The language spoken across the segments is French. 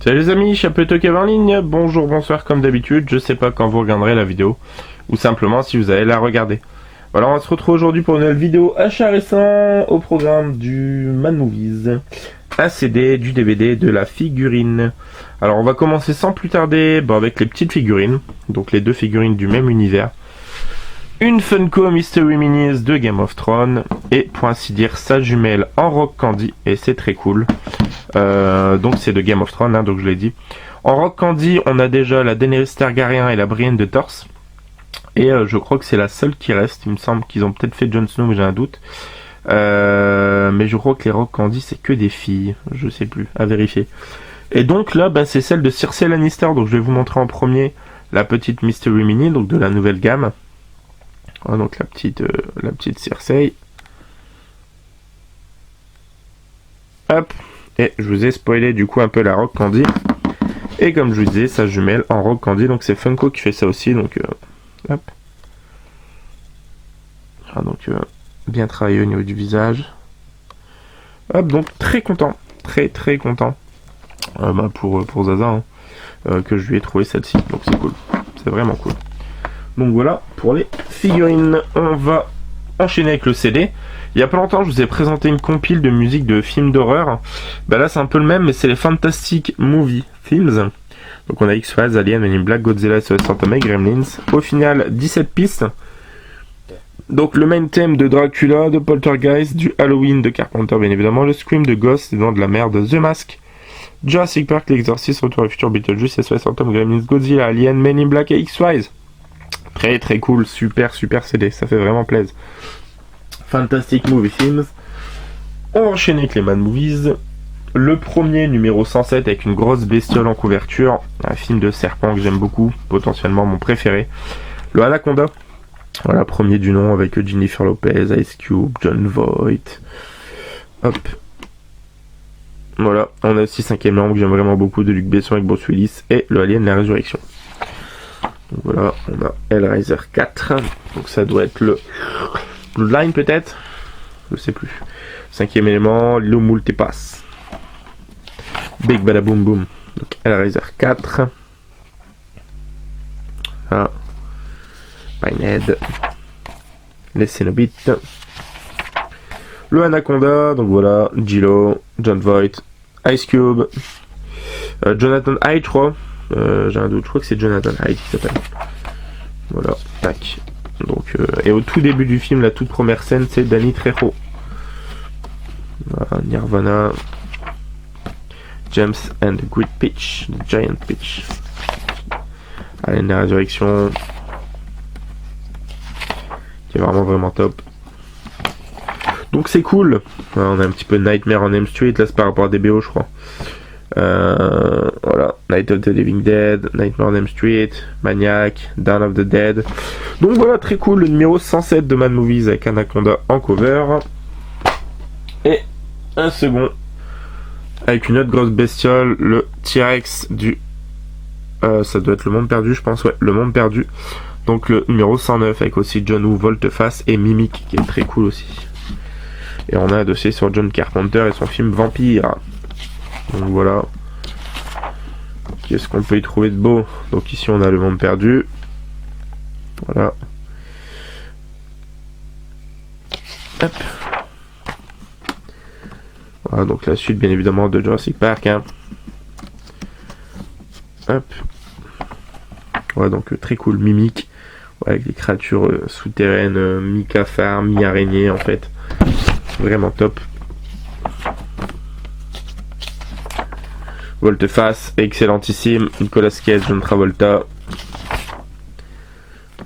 Salut les amis, Chapeauteau Kev en ligne, bonjour, bonsoir comme d'habitude, je sais pas quand vous regarderez la vidéo, ou simplement si vous allez la regarder. Voilà, on se retrouve aujourd'hui pour une nouvelle vidéo achat récent au programme du Mad Movies, un CD, du DVD, de la figurine. Alors on va commencer sans plus tarder avec les petites figurines, donc les deux figurines du même univers. Une Funko Mystery Minis de Game of Thrones et pour ainsi dire sa jumelle en Rock Candy et c'est très cool. Donc c'est de Game of Thrones, donc je l'ai dit. En Rock Candy, on a déjà la Daenerys Targaryen et la Brienne de Tarse. Et je crois que c'est la seule qui reste. Il me semble qu'ils ont peut-être fait Jon Snow, mais j'ai un doute. Mais je crois que les Rock Candy, c'est que des filles. Je sais plus, à vérifier. Et donc là, c'est celle de Cersei Lannister. Donc je vais vous montrer en premier la petite Mystery Mini, donc de la nouvelle gamme. Voilà, donc la petite Cersei. Hop. Et je vous ai spoilé du coup un peu la Rock Candy. Et comme je vous disais, sa jumelle en Rock Candy. Donc c'est Funko qui fait ça aussi. Donc hop. Ah, donc bien travaillé au niveau du visage. Hop, donc très content. Très content. Pour Zaza. Que je lui ai trouvé celle-ci. Donc c'est cool. C'est vraiment cool. Donc voilà pour les figurines. On va enchaîner avec le CD. Il y a pas longtemps, je vous ai présenté une compile de musique de films d'horreur. Là, c'est un peu le même, mais c'est les Fantastic Movie Films. Donc on a X-Files, Alien, Men in Black, Godzilla, SOS Fantôme et Gremlins. Au final, 17 pistes. Donc le main theme de Dracula, de Poltergeist, du Halloween de Carpenter, bien évidemment, le Scream de Ghost, les Dents de la Mer de The Mask, Jurassic Park, l'Exorcist, Retour à le futur, Beetlejuice, SOS Fantôme, Gremlins, Godzilla, Alien, Men in Black et X-Files. Très cool, super CD, ça fait vraiment plaisir. Fantastic Movie Films. On va enchaîner avec les Mad Movies. Le premier, numéro 107, avec une grosse bestiole en couverture. Un film de serpent que j'aime beaucoup, potentiellement mon préféré. Le Anaconda. Voilà, premier du nom avec Jennifer Lopez, Ice Cube, Jon Voight. Hop. Voilà, on a aussi cinquième membre que j'aime vraiment beaucoup de Luc Besson avec Bruce Willis et le Alien la Résurrection. Donc voilà, on a Hellraiser 4. Donc ça doit être le Bloodline peut-être, je sais plus. Cinquième élément, Lo Multipass. Big Bada Boom Boom. Donc Hellraiser 4. Ah. Pinehead. Les Cenobites. Le Anaconda, donc voilà, Gillo, Jon Voight, Ice Cube, Jonathan Hyde, je crois. J'ai un doute, je crois que c'est Jonathan Hyde qui s'appelle. Voilà, tac. Donc, et au tout début du film, la toute première scène, c'est Danny Trejo. Voilà, Nirvana, James and the Great Peach, the Giant Peach. Alien la Résurrection, qui est vraiment top. Donc c'est cool. Voilà, on a un petit peu Nightmare on Elm Street, là c'est par rapport à des BO, je crois. Voilà, Night of the Living Dead, Nightmare on Elm Street, Maniac, Dawn of the Dead. Donc voilà, très cool, le numéro 107 de Mad Movies avec Anaconda en cover. Et un second avec une autre grosse bestiole, le T-Rex du... ça doit être le Monde Perdu, je pense, ouais, le Monde Perdu. Donc le numéro 109 avec aussi John Woo, Volte-Face et Mimic qui est très cool aussi. Et on a un dossier sur John Carpenter et son film Vampire. Donc voilà. Qu'est-ce qu'on peut y trouver de beau? Donc ici on a le Monde Perdu. Voilà. Hop. Voilà, donc la suite bien évidemment de Jurassic Park. Hein. Hop. Voilà, donc très cool. Mimic. Ouais, avec des créatures souterraines, mi-cafard, mi-araignée en fait. Vraiment top. Volte-Face, excellentissime. Nicolas Cage, John Travolta.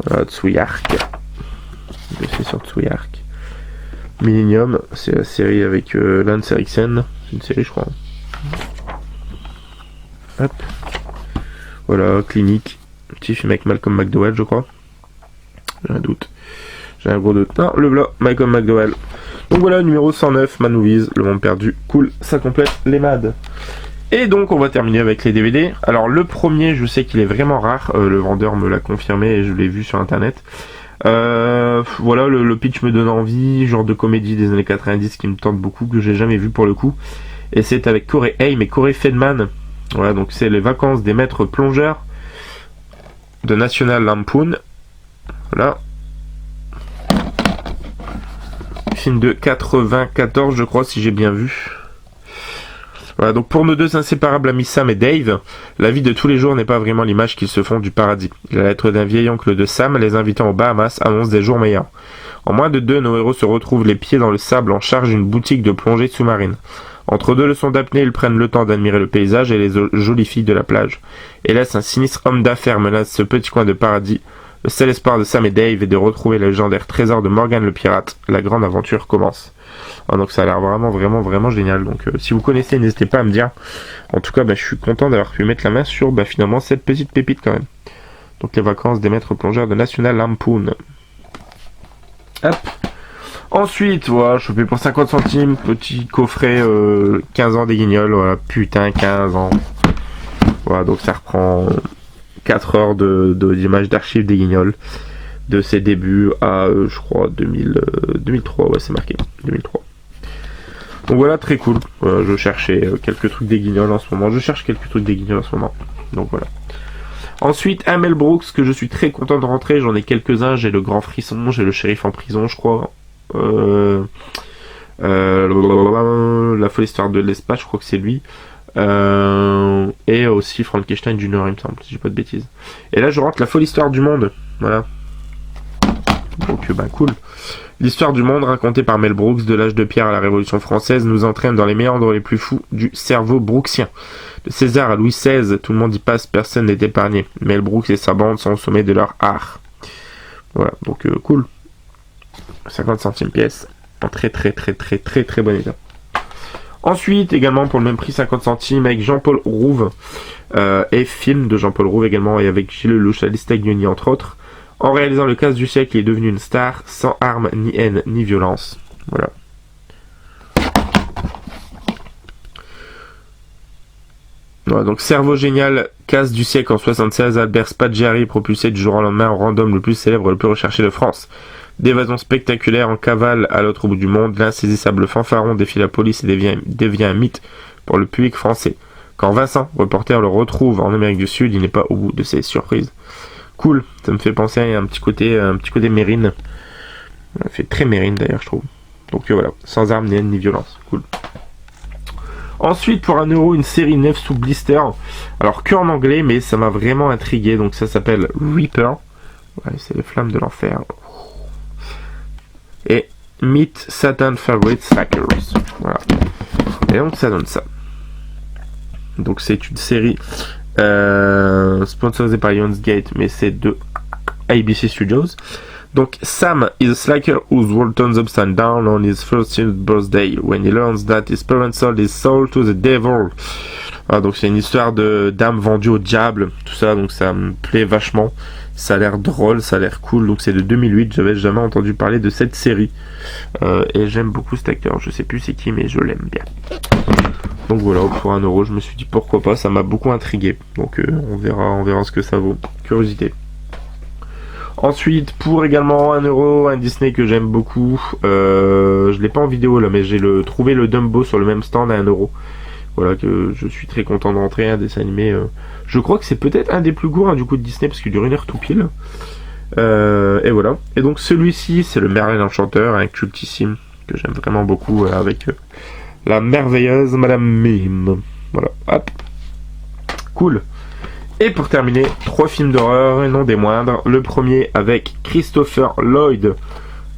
Voilà, Tsuyark. C'est sur Tsuyark. Millennium, c'est la série avec Lance Henriksen. C'est une série, je crois. Hop. Voilà, Clinique. Petit film avec Malcolm McDowell, je crois. J'ai un doute. J'ai un gros doute. Non, le blanc, Malcolm McDowell. Donc voilà, numéro 109, Mad Movies, Le Monde Perdu. Cool, ça complète les MAD. Et donc on va terminer avec les DVD. Alors le premier, je sais qu'il est vraiment rare, le vendeur me l'a confirmé et je l'ai vu sur internet. Voilà, le pitch me donne envie, genre de comédie des années 90 qui me tente beaucoup, que j'ai jamais vu pour le coup. Et c'est avec Corey Haim et Corey Feldman Voilà, donc c'est les vacances des maîtres plongeurs de National Lampoon. Voilà. Film de 94, je crois, si j'ai bien vu. Voilà, donc pour nos deux inséparables amis Sam et Dave, la vie de tous les jours n'est pas vraiment l'image qu'ils se font du paradis. La lettre d'un vieil oncle de Sam, les invitant aux Bahamas, annonce des jours meilleurs. En moins de 2, nos héros se retrouvent les pieds dans le sable en charge d'une boutique de plongée sous-marine. Entre 2 leçons d'apnée, ils prennent le temps d'admirer le paysage et les jolies filles de la plage. Hélas, un sinistre homme d'affaires menace ce petit coin de paradis. Le seul espoir de Sam et Dave est de retrouver le légendaire trésor de Morgan le pirate. La grande aventure commence. Ah, donc ça a l'air vraiment génial. Donc si vous connaissez, n'hésitez pas à me dire. En tout cas, je suis content d'avoir pu mettre la main sur finalement cette petite pépite quand même. Donc les vacances des maîtres plongeurs de National Lampoon. Hop. Ensuite, voilà, chopé pour 50 centimes, petit coffret 15 ans des Guignols, voilà, putain 15 ans. Voilà, donc ça reprend 4 heures d'images d'archives des Guignols, de ses débuts à, je crois, 2003, ouais c'est marqué, 2003. Donc voilà, très cool, je cherchais quelques trucs des Guignols en ce moment, donc voilà. Ensuite, un Mel Brooks que je suis très content de rentrer, j'en ai quelques-uns, j'ai le Grand Frisson, j'ai le Shérif en prison, je crois. La folle histoire de l'espace, je crois que c'est lui. Et aussi Frankenstein Junior, il me semble, si j'ai pas de bêtises. Et là, je rentre la folle histoire du monde. Voilà. Donc, cool. L'histoire du monde racontée par Mel Brooks, de l'âge de pierre à la Révolution française, nous entraîne dans les méandres les plus fous du cerveau brooksien. De César à Louis XVI, tout le monde y passe, personne n'est épargné. Mel Brooks et sa bande sont au sommet de leur art. Voilà, donc cool. 50 centimes pièce, en très bon état. Ensuite, également pour le même prix, 50 centimes, avec Jean-Paul Rouve, et film de Jean-Paul Rouve également, et avec Gilles Lelouch, Alice Taglioni entre autres. En réalisant le casse du siècle, il est devenu une star, sans armes, ni haine, ni violence. Voilà. Voilà, donc cerveau génial, casse du siècle en 76, Albert Spaggiari propulsé du jour au lendemain en random le plus célèbre et le plus recherché de France. D'évasion spectaculaire en cavale à l'autre bout du monde, l'insaisissable fanfaron défie la police et devient un mythe pour le public français. Quand Vincent, reporter, le retrouve en Amérique du Sud, il n'est pas au bout de ses surprises. Cool, ça me fait penser à un petit côté Mérine. Ça fait très Mérine d'ailleurs, je trouve. Donc voilà, sans armes, ni haine, ni violence. Cool. Ensuite, pour 1 euro, une série 9 sous blister. Alors, que en anglais, mais ça m'a vraiment intrigué. Donc, ça s'appelle Reaper. Ouais, c'est les flammes de l'enfer. Et Meet Satan Favorite Slackers. Voilà. Et donc, ça donne ça. Donc, c'est une série sponsorisée par Lionsgate, mais c'est de ABC Studios. Donc, Sam is a slacker whose world turns upside down on his 13th birthday when he learns that his parents sold his soul to the devil. Voilà, donc c'est une histoire d'âme vendue au diable, tout ça, donc ça me plaît vachement. Ça a l'air drôle, ça a l'air cool, donc c'est de 2008, j'avais jamais entendu parler de cette série. Et j'aime beaucoup cet acteur, je sais plus c'est qui, mais je l'aime bien. Donc voilà, pour 1 euro, je me suis dit pourquoi pas, ça m'a beaucoup intrigué. Donc on verra ce que ça vaut. Curiosité. Ensuite, pour également 1 euro, un Disney que j'aime beaucoup. Je l'ai pas en vidéo là, mais j'ai trouvé le Dumbo sur le même stand à 1 euro. Voilà, que je suis très content de rentrer, un dessin animé. Je crois que c'est peut-être un des plus courts du coup de Disney, parce qu'il dure 1 heure tout pile. Et voilà. Et donc celui-ci, c'est le Merlin l'Enchanteur, un cultissime, que j'aime vraiment beaucoup, avec la merveilleuse Madame Mime. Voilà, hop. Cool. Et pour terminer, 3 films d'horreur, et non des moindres. Le premier avec Christopher Lloyd,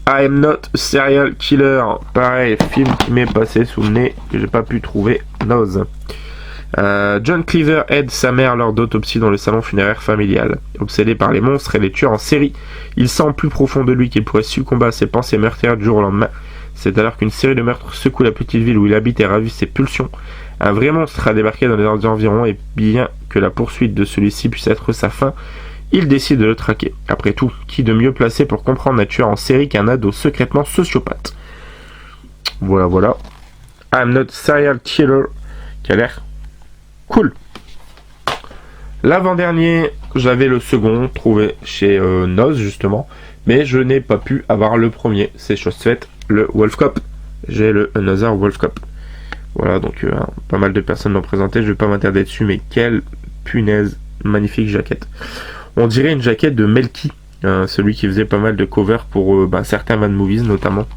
I Am Not a Serial Killer. Pareil, film qui m'est passé sous le nez, que j'ai pas pu trouver, Nose. John Cleaver aide sa mère lors d'autopsie dans le salon funéraire familial. Obsédé par les monstres et les tueurs en série, il sent au plus profond de lui qu'il pourrait succomber à ses pensées meurtrières du jour au lendemain. C'est alors qu'une série de meurtres secoue la petite ville où il habite et ravive ses pulsions. Un vrai monstre a débarqué dans les environs, et bien que la poursuite de celui-ci puisse être sa fin, il décide de le traquer. Après tout, qui de mieux placé pour comprendre un tueur en série qu'un ado secrètement sociopathe. Voilà. I'm Not Serial Killer, qui a l'air cool. L'avant-dernier, j'avais le second, trouvé chez Noz justement, mais je n'ai pas pu avoir le premier. C'est chose faite, le Wolf Cop. J'ai le Another Wolf Cop. Voilà, donc pas mal de personnes l'ont présenté, je vais pas m'attarder dessus, mais quelle punaise, magnifique jaquette. On dirait une jaquette de Melky, celui qui faisait pas mal de covers pour certains Mad Movies notamment.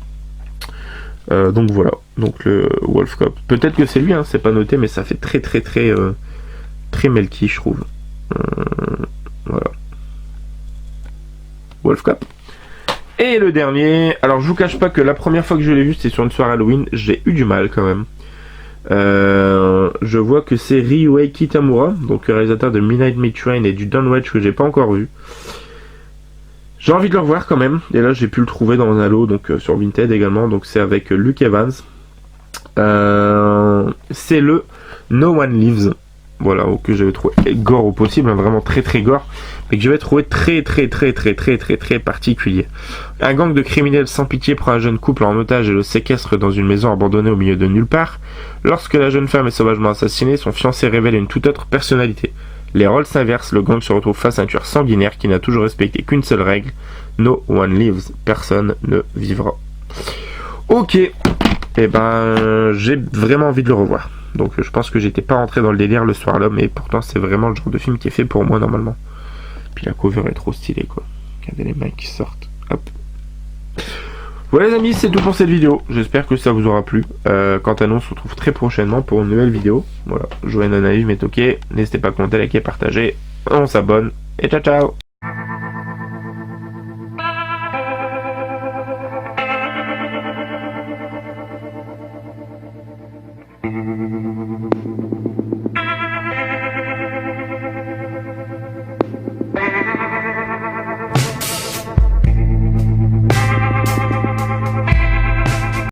Donc voilà, donc le Wolf Cop. Peut-être que c'est lui, c'est pas noté, mais ça fait très très Melky, je trouve. Voilà. Wolf Cop. Et le dernier, alors je vous cache pas que la première fois que je l'ai vu, c'était sur une soirée Halloween, j'ai eu du mal quand même. Je vois que c'est Ryuhei Kitamura, donc le réalisateur de Midnight Meat Train et du Don't Watch que j'ai pas encore vu. J'ai envie de le revoir quand même, et là j'ai pu le trouver dans un halo, donc sur Vinted également, donc c'est avec Luke Evans. C'est le No One Lives, voilà, que j'avais trouvé gore au possible, vraiment très gore, mais que j'avais trouvé très particulier. Un gang de criminels sans pitié prend un jeune couple en otage et le séquestre dans une maison abandonnée au milieu de nulle part. Lorsque la jeune femme est sauvagement assassinée, son fiancé révèle une toute autre personnalité. Les rôles s'inversent, le gang se retrouve face à un tueur sanguinaire qui n'a toujours respecté qu'une seule règle: no one lives, personne ne vivra. Ok, et j'ai vraiment envie de le revoir. Donc je pense que j'étais pas rentré dans le délire le soir-là, mais pourtant c'est vraiment le genre de film qui est fait pour moi normalement. Puis la cover est trop stylée quoi. Regardez les mecs qui sortent. Hop. Voilà les amis, c'est tout pour cette vidéo. J'espère que ça vous aura plu. Quant à nous, on se retrouve très prochainement pour une nouvelle vidéo. Voilà, jouez un avis, mais ok. N'hésitez pas à commenter, liker, partager. On s'abonne. Et ciao ciao.